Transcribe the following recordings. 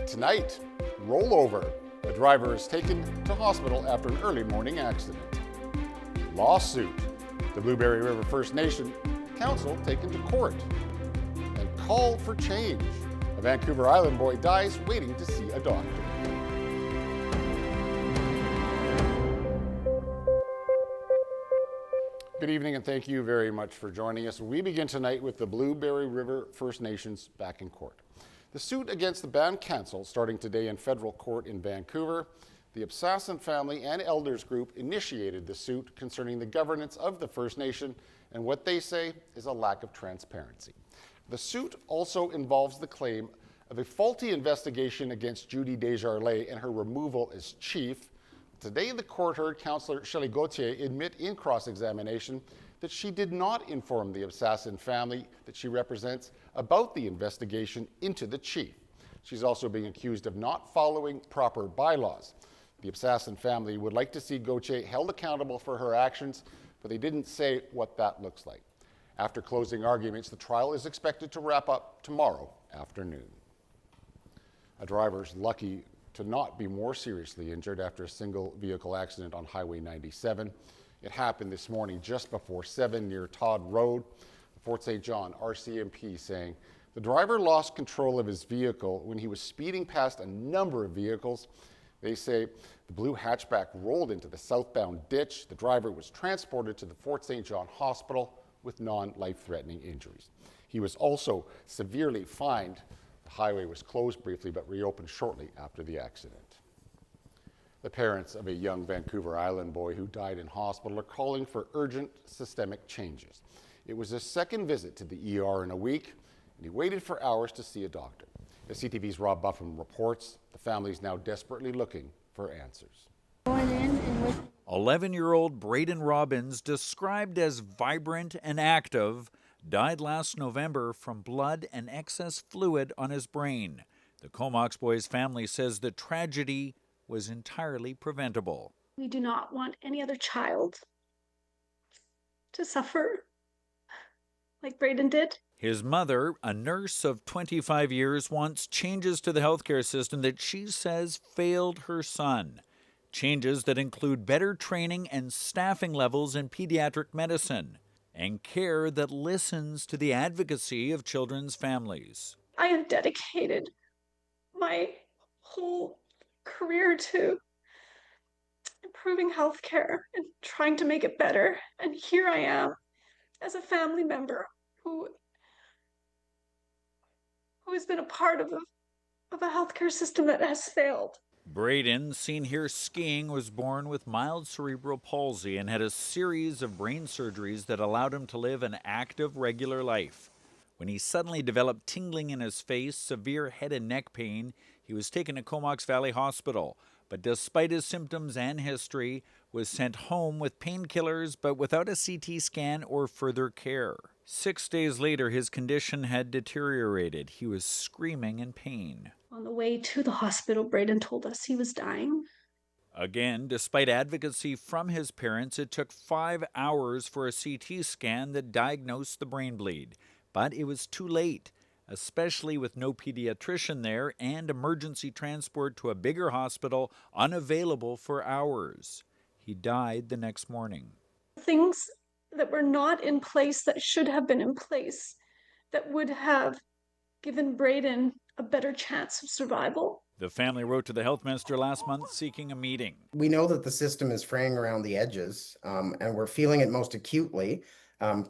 Tonight, rollover. A driver is taken to hospital after an early morning accident. Lawsuit. The Blueberry River First Nation Council taken to court. And call for change. A Vancouver Island boy dies waiting to see a doctor. Good evening and thank you very much for joining us. We begin tonight with the Blueberry River First Nations back in court. The suit against the band canceled starting today in federal court in Vancouver. The Absassin family and elders group initiated the suit concerning the governance of the First Nation and what they say is a lack of transparency. The suit also involves the claim of a faulty investigation against Judy Desjardins and her removal as chief. Today, the court heard Councillor Shelley Gauthier admit in cross-examination that she did not inform the Absassin family that she represents about the investigation into the chief. She's also being accused of not following proper bylaws. The Absassin family would like to see Gauthier held accountable for her actions, but they didn't say what that looks like. After closing arguments, the trial is expected to wrap up tomorrow afternoon. A driver is lucky to not be more seriously injured after a single vehicle accident on Highway 97. It happened this morning just before 7 near Todd Road. Fort St. John RCMP saying the driver lost control of his vehicle when he was speeding past a number of vehicles. They say the blue hatchback rolled into the southbound ditch. The driver was transported to the Fort St. John Hospital with non-life-threatening injuries. He was also severely fined. The highway was closed briefly but reopened shortly after the accident. The parents of a young Vancouver Island boy who died in hospital are calling for urgent systemic changes. It was his second visit to the ER in a week, and he waited for hours to see a doctor. As CTV's Rob Buffum reports, the family is now desperately looking for answers. 11-year-old Braden Robbins, described as vibrant and active, died last November from blood and excess fluid on his brain. The Comox boy's family says the tragedy was entirely preventable. We do not want any other child to suffer like Braden did. His mother, a nurse of 25 years, wants changes to the healthcare system that she says failed her son. Changes that include better training and staffing levels in pediatric medicine and care that listens to the advocacy of children's families. I have dedicated my whole career to improving healthcare and trying to make it better. And here I am as a family member who has been a part of a healthcare system that has failed. Braden, seen here skiing, was born with mild cerebral palsy and had a series of brain surgeries that allowed him to live an active, regular life. When he suddenly developed tingling in his face, severe head and neck pain, he was taken to Comox Valley Hospital, but despite his symptoms and history, was sent home with painkillers but without a CT scan or further care. 6 days later, his condition had deteriorated. He was screaming in pain. On the way to the hospital, Braden told us he was dying. Again, despite advocacy from his parents, it took 5 hours for a CT scan that diagnosed the brain bleed. But it was too late, especially with no pediatrician there and emergency transport to a bigger hospital unavailable for hours. He died the next morning. Things that were not in place that should have been in place that would have given Braden a better chance of survival. The family wrote to the health minister last month seeking a meeting. We know that the system is fraying around the edges, and we're feeling it most acutely,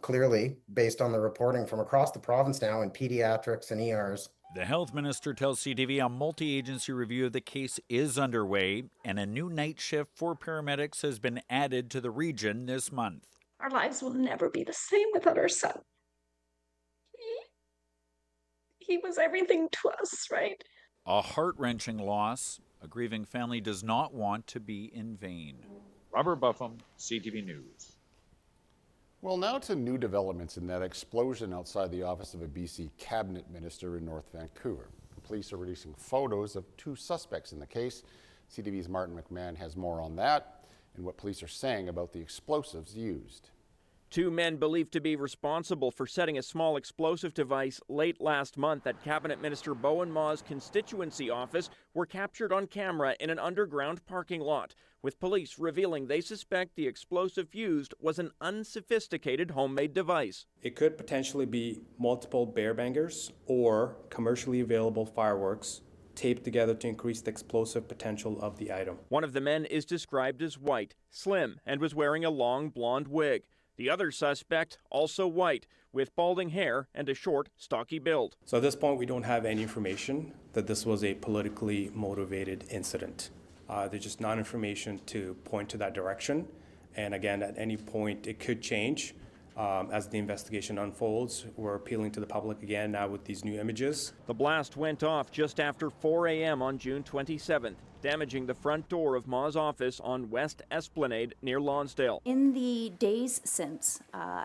clearly, based on the reporting from across the province now in pediatrics and ERs. The health minister tells CTV a multi-agency review of the case is underway, and a new night shift for paramedics has been added to the region this month. Our lives will never be the same without our son. He was everything to us, right? A heart-wrenching loss. A grieving family does not want to be in vain. Robert Buffum, CTV News. Well, now to new developments in that explosion outside the office of a BC cabinet minister in North Vancouver. Police are releasing photos of 2 suspects in the case. CTV's Martin McMahon has more on that and what police are saying about the explosives used. Two men believed to be responsible for setting a small explosive device late last month at Cabinet Minister Bowen Ma's constituency office were captured on camera in an underground parking lot, with police revealing they suspect the explosive used was an unsophisticated homemade device. It could potentially be multiple bear bangers or commercially available fireworks taped together to increase the explosive potential of the item. One of the men is described as white, slim, and was wearing a long blonde wig. The other suspect, also white, with balding hair and a short, stocky build. So at this point, we don't have any information that this was a politically motivated incident. There's just not information to point to that direction. And again, at any point, it could change as the investigation unfolds. We're appealing to the public again now with these new images. The blast went off just after 4 a.m. on June 27th, damaging the front door of Ma's office on West Esplanade near Lonsdale. In the days since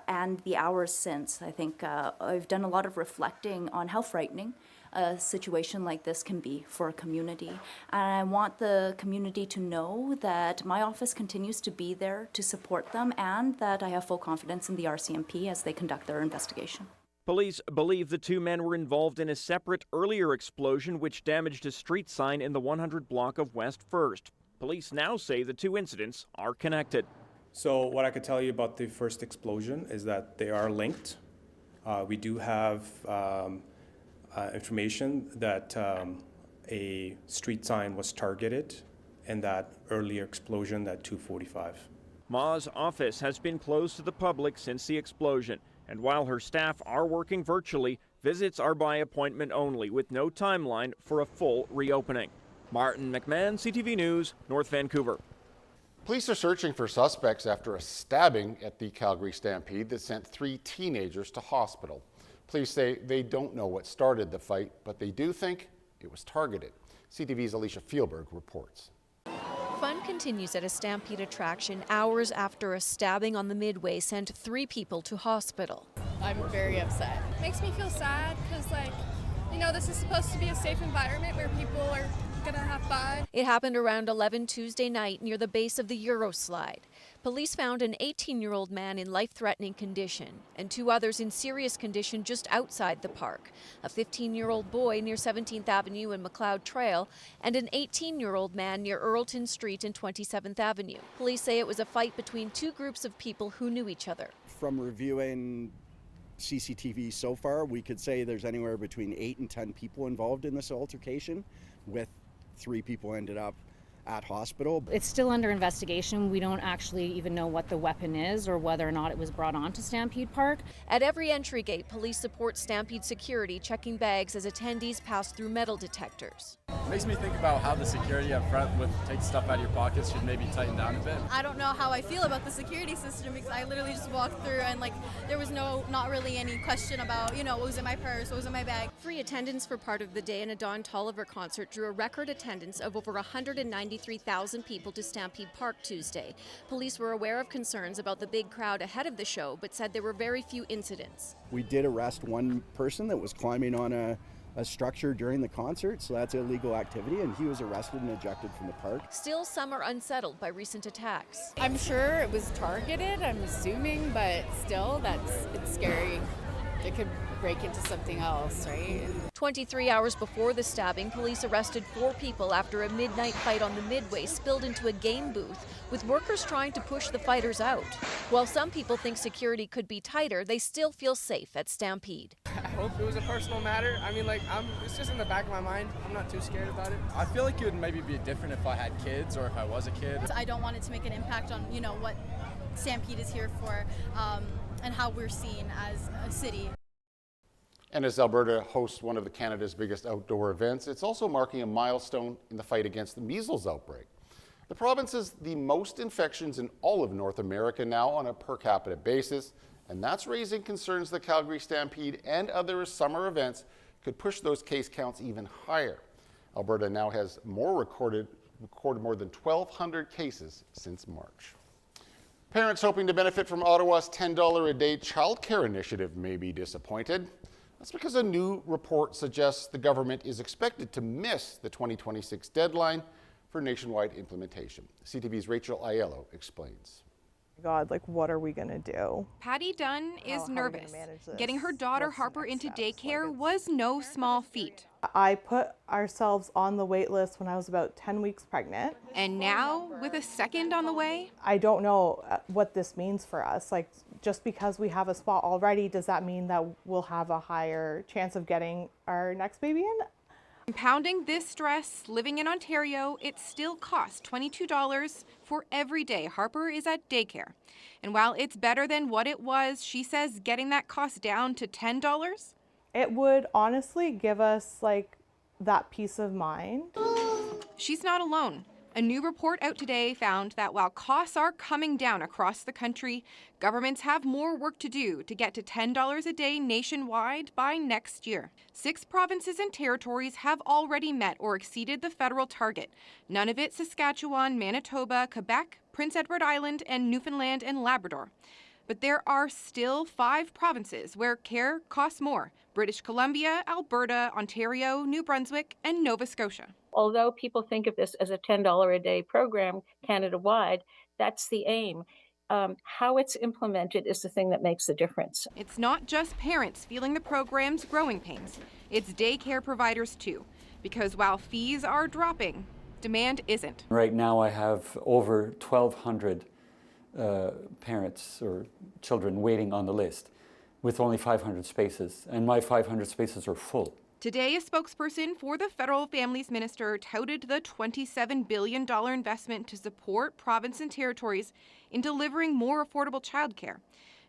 and the hours since, I think I've done a lot of reflecting on how frightening a situation like this can be for a community. And I want the community to know that my office continues to be there to support them and that I have full confidence in the RCMP as they conduct their investigation. Police believe the two men were involved in a separate earlier explosion which damaged a street sign in the 100 block of West 1st. Police now say the two incidents are connected. So what I could tell you about the first explosion is that they are linked. We do have information that a street sign was targeted in that earlier explosion at 2:45. Ma's office has been closed to the public since the explosion, and while her staff are working virtually, visits are by appointment only with no timeline for a full reopening. Martin McMahon, CTV News, North Vancouver. Police are searching for suspects after a stabbing at the Calgary Stampede that sent 3 teenagers to hospital. Police say they don't know what started the fight, but they do think it was targeted. CTV's Alicia Fielberg reports. Fun continues at a Stampede attraction hours after a stabbing on the Midway sent 3 people to hospital. I'm very upset. Makes me feel sad because, this is supposed to be a safe environment where people are gonna have fun. It happened around 11 Tuesday night near the base of the Euroslide. Police found an 18-year-old man in life-threatening condition and 2 others in serious condition just outside the park. A 15-year-old boy near 17th Avenue and McLeod Trail and an 18-year-old man near Earlton Street and 27th Avenue. Police say it was a fight between 2 groups of people who knew each other. From reviewing CCTV so far, we could say there's anywhere between 8 and 10 people involved in this altercation, with 3 people ended up at hospital. It's still under investigation. We don't actually even know what the weapon is or whether or not it was brought onto Stampede Park. At every entry gate, police support Stampede security checking bags as attendees pass through metal detectors. It makes me think about how the security up front with take stuff out of your pockets should maybe tighten down a bit. I don't know how I feel about the security system because I literally just walked through and there was not really any question about, what was in my purse, what was in my bag. Free attendance for part of the day in a Don Tolliver concert drew a record attendance of over 193,000 people to Stampede Park Tuesday. Police were aware of concerns about the big crowd ahead of the show, but said there were very few incidents. We did arrest one person that was climbing on a structure during the concert, so that's illegal activity, and he was arrested and ejected from the park. Still, some are unsettled by recent attacks. I'm sure it was targeted, I'm assuming, but still, it's scary. It could break into something else, right? 23 hours before the stabbing, police arrested 4 people after a midnight fight on the Midway spilled into a game booth, with workers trying to push the fighters out. While some people think security could be tighter, they still feel safe at Stampede. I hope it was a personal matter. It's just in the back of my mind. I'm not too scared about it. I feel like it would maybe be different if I had kids or if I was a kid. I don't want it to make an impact on, what Stampede is here for and how we're seen as a city. And as Alberta hosts one of Canada's biggest outdoor events, it's also marking a milestone in the fight against the measles outbreak. The province has the most infections in all of North America now on a per capita basis, and that's raising concerns the Calgary Stampede and other summer events could push those case counts even higher. Alberta now has recorded more than 1,200 cases since March. Parents hoping to benefit from Ottawa's $10 a day childcare initiative may be disappointed. That's because a new report suggests the government is expected to miss the 2026 deadline for nationwide implementation. CTV's Rachel Aiello explains. God, like, what are we gonna do? Patty Dunn is How are we nervous. gonna manage this? Getting her daughter What's the Harper next into steps? daycare was no small feat. I put ourselves on the wait list when I was about 10 weeks pregnant. And now, with a second on the way, I don't know what this means for us. Like, just because we have a spot already, does that mean that we'll have a higher chance of getting our next baby in? compounding this stress, living in Ontario, it still costs $22 for every day Harper is at daycare. And while it's better than what it was, she says getting that cost down to $10, it would honestly give us like that peace of mind. She's not alone. A new report out today found that while costs are coming down across the country, governments have more work to do to get to $10 a day nationwide by next year. 6 provinces and territories have already met or exceeded the federal target. None of it Saskatchewan, Manitoba, Quebec, Prince Edward Island, and Newfoundland and Labrador. But there are still 5 provinces where care costs more: British Columbia, Alberta, Ontario, New Brunswick, and Nova Scotia. Although people think of this as a $10 a day program Canada-wide, that's the aim. How it's implemented is the thing that makes the difference. It's not just parents feeling the program's growing pains. It's daycare providers too. Because while fees are dropping, demand isn't. Right now I have over 1,200 parents or children waiting on the list with only 500 spaces, and my 500 spaces are full. Today, a spokesperson for the federal families minister touted the $27 billion investment to support province and territories in delivering more affordable childcare,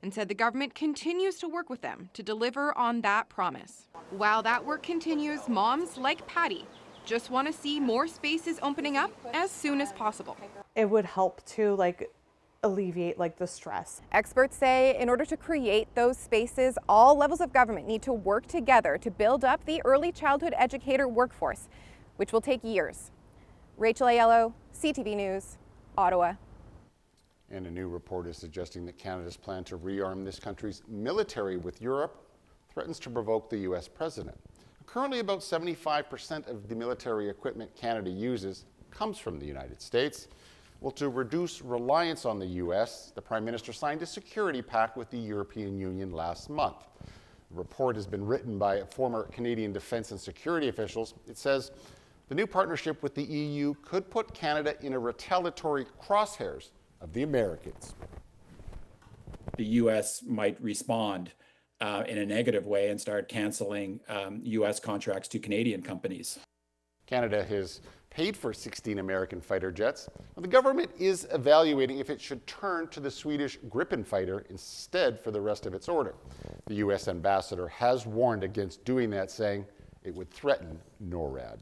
and said the government continues to work with them to deliver on that promise. While that work continues, moms like Patty just want to see more spaces opening up as soon as possible. It would help to alleviate the stress. Experts say in order to create those spaces, all levels of government need to work together to build up the early childhood educator workforce, which will take years. Rachel Aiello, CTV News, Ottawa. And a new report is suggesting that Canada's plan to rearm this country's military with Europe threatens to provoke the U.S. president. Currently, about 75% of the military equipment Canada uses comes from the United States. Well, to reduce reliance on the U.S., the Prime Minister signed a security pact with the European Union last month. The report has been written by former Canadian defense and security officials. It says the new partnership with the EU could put Canada in a retaliatory crosshairs of the Americans. The U.S. might respond in a negative way and start canceling U.S. contracts to Canadian companies. Canada has paid for 16 American fighter jets. Well, the government is evaluating if it should turn to the Swedish Gripen fighter instead for the rest of its order. The U.S. ambassador has warned against doing that, saying it would threaten NORAD.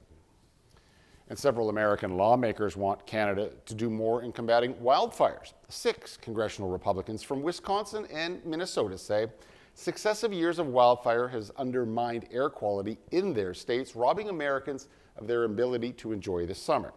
And several American lawmakers want Canada to do more in combating wildfires. 6 congressional Republicans from Wisconsin and Minnesota say successive years of wildfire has undermined air quality in their states, robbing Americans of their ability to enjoy the summer.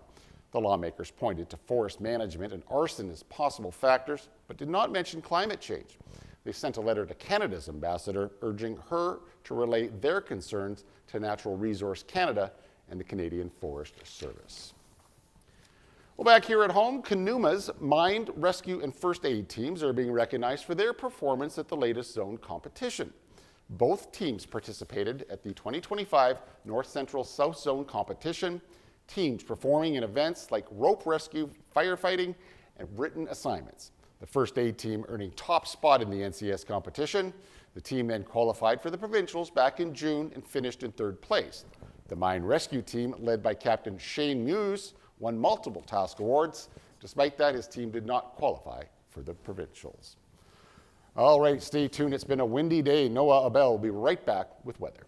The lawmakers pointed to forest management and arson as possible factors, but did not mention climate change. They sent a letter to Canada's ambassador urging her to relay their concerns to Natural Resource Canada and the Canadian Forest Service. Well, back here at home, Canuma's mine, rescue, and first aid teams are being recognized for their performance at the latest zone competition. Both teams participated at the 2025 North Central South Zone competition, teams performing in events like rope rescue, firefighting, and written assignments. The first aid team earning top spot in the NCS competition. The team then qualified for the provincials back in June and finished in 3rd place. The mine rescue team, led by Captain Shane Muse, won multiple task awards. Despite that, his team did not qualify for the provincials. All right, stay tuned. It's been a windy day. Noah Abel will be right back with weather.